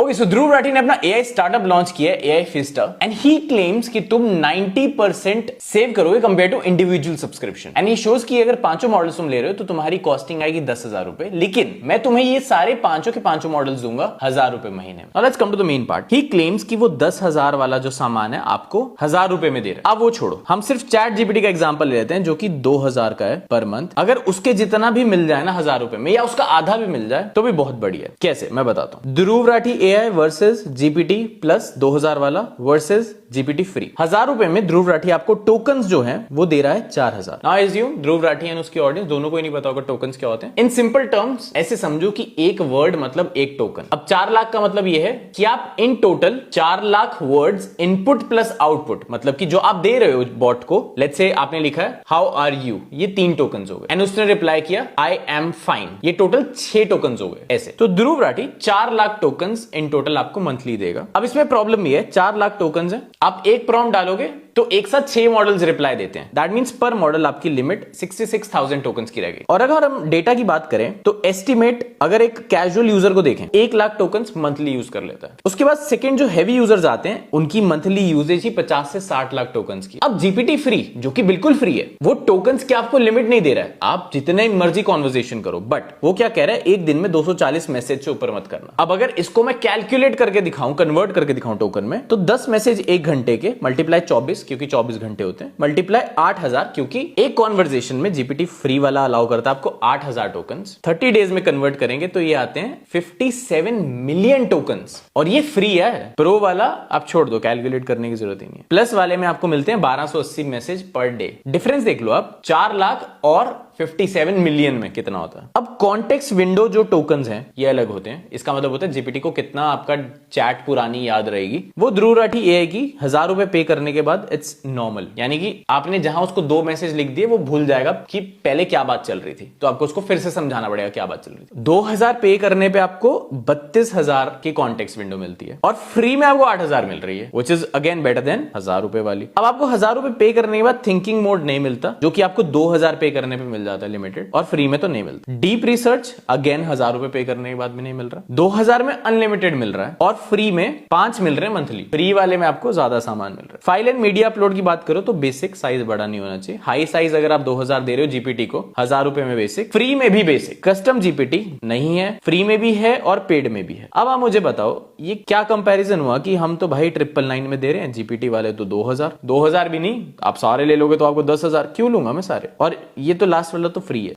Okay, सो ध्रुव राठी ने अपना AI startup launch किया है, AI Fiesta, and he claims कि तुम 90% सेव करोगे compare to individual subscription. And he shows कि अगर पांचों मॉडल्स तुम ले रहे हो तो तुम्हारी कॉस्टिंग आएगी 10,000 रुपए, लेकिन मैं तुम्हें ये सारे पांचों के पांचों मॉडल्स दूंगा 1,000 रुपए महीने में। Let's come to the main part. He claims कि वो 10,000 वाला जो सामान है आपको 1,000 रुपए में दे रहा है। अब वो छोड़ो, हम सिर्फ चैट जीपीटी का एग्जांपल लेते हैं जो कि 2,000 का है पर मंथ। अगर उसके जितना भी मिल जाए ना 1,000 रुपए में, या उसका आधा भी मिल जाए तो भी बहुत बढ़िया। कैसे, मैं बताता हूं। Dhruv Rathee AI versus GPT plus 2,000 वाला वर्सेस जीपीटी फ्री। 1,000 रुपए में ध्रुव राठी आपको टोकन्स जो है वो दे रहा है 4,000। Now assume Dhruv Rathee and उसकी ऑडियंस दोनों को ही नहीं पता होगा टोकन्स क्या होते हैं। इन सिंपल टर्म्स ऐसे समझो कि एक वर्ड मतलब एक टोकन। अब 4 लाख का मतलब ये है कि आप in total 4 lakh words input plus output, मतलब कि जो आप दे रहे हो बॉट को, लेट्स से आपने लिखा है हाउ आर यू, ये 3 टोकन्स हो गए, एंड उसने रिप्लाई किया आई एम फाइन, ये टोटल 6 टोकन्स हो गए। ऐसे तो Dhruv Rathee 4 lakh tokens in total आपको मंथली देगा। अब इसमें प्रॉब्लम ये है, 4 लाख टोकन्स है, आप एक प्रॉम्प्ट डालोगे तो एक साथ 6 मॉडल्स रिप्लाई देते हैं। दैट मींस पर मॉडल आपकी लिमिट 66,000 टोकन्स की रहेगी। और अगर हम डेटा की बात करें तो एस्टिमेट, अगर एक कैजुअल यूजर को देखें, 1 लाख टोकन्स मंथली यूज कर लेता है। उसके बाद सेकंड जो हैवी यूजर्स आते हैं उनकी मंथली यूजेज ही 50 से 60 लाख टोकन्स की। अब जीपीटी फ्री जो कि बिल्कुल फ्री है, वो टोकन्स की आपको लिमिट नहीं दे रहा है, आप जितने मर्जी कॉन्वर्सेशन करो, बट वो क्या कह रहा है, एक दिन में 240 मैसेज से ऊपर मत करना। अब अगर इसको मैं कैलकुलेट करके दिखाऊं, कन्वर्ट करके दिखाऊं टोकन में, तो 10 मैसेज 1 घंटे के मल्टीप्लाई 24, क्योंकि 24 घंटे होते हैं, मल्टीप्लाई 8,000, क्योंकि एक कॉन्वर्सेशन में जीपीटी फ्री वाला अलाउ करता है आपको 8,000 टोकन्स। 30 डेज में कन्वर्ट करेंगे तो ये आते हैं 57 मिलियन टोकन्स, और ये फ्री है। प्रो वाला आप छोड़ दो, कैलकुलेट करने की जरूरत ही नहीं है। प्लस वाले में आपको मिलते हैं 1280 मैसेज पर डे। डिफरेंस देख लो आप, 4 लाख और 57 मिलियन में कितना होता है। अब कॉन्टेक्स्ट विंडो जो टोकन्स हैं ये अलग होते हैं। इसका मतलब होता है जीपीटी को कितना आपका चैट पुरानी याद रहेगी। वो ध्रुव राठी एआई की 1,000 रुपए पे करने के बाद इट्स नॉर्मल, यानी कि आपने जहां उसको 2 मैसेज लिख दिए वो भूल जाएगा कि पहले क्या बात चल रही थी, तो आपको उसको फिर से समझाना पड़ेगा क्या बात चल रही थी। 2,000 पे करने पे आपको 32,000 की कॉन्टेक्स्ट विंडो मिलती है, और फ्री में आपको 8,000 मिल रही है, which is again better than 1,000 रुपए वाली। अब आपको 1,000 रुपए पे करने के बाद थिंकिंग मोड नहीं मिलता, जो कि आपको 2,000 पे करने पे मिल जाता है लिमिटेड, और फ्री में तो नहीं मिलता। डीप रिसर्च अगेन 1,000 रुपए पे करने के बाद भी नहीं मिल रहा। 2,000 में अनलिमिटेड मिल रहा है, और फ्री में 5 मिल रहे हैं मंथली। फ्री वाले में आपको ज्यादा सामान मिल रहा है। फाइल एंड मीडिया अपलोड की बात करो तो बेसिक साइज बड़ा नहीं होना चाहिए। हाई साइज अगर आप 2,000 दे रहे हो जीपीटी को, 1,000 रुपए में बेसिक, फ्री में भी बेसिक। कस्टम जीपीटी नहीं है, फ्री में भी है और पेड में भी है। अब आप मुझे बताओ ये क्या कंपैरिजन हुआ कि हम तो भाई 999 में दे रहे हैं, जीपीटी वाले तो 2,000 भी नहीं, आप सारे ले लोगे तो आपको 10,000 क्यों लूंगा मैं सारे, और ये तो लास्ट वाला तो फ्री है।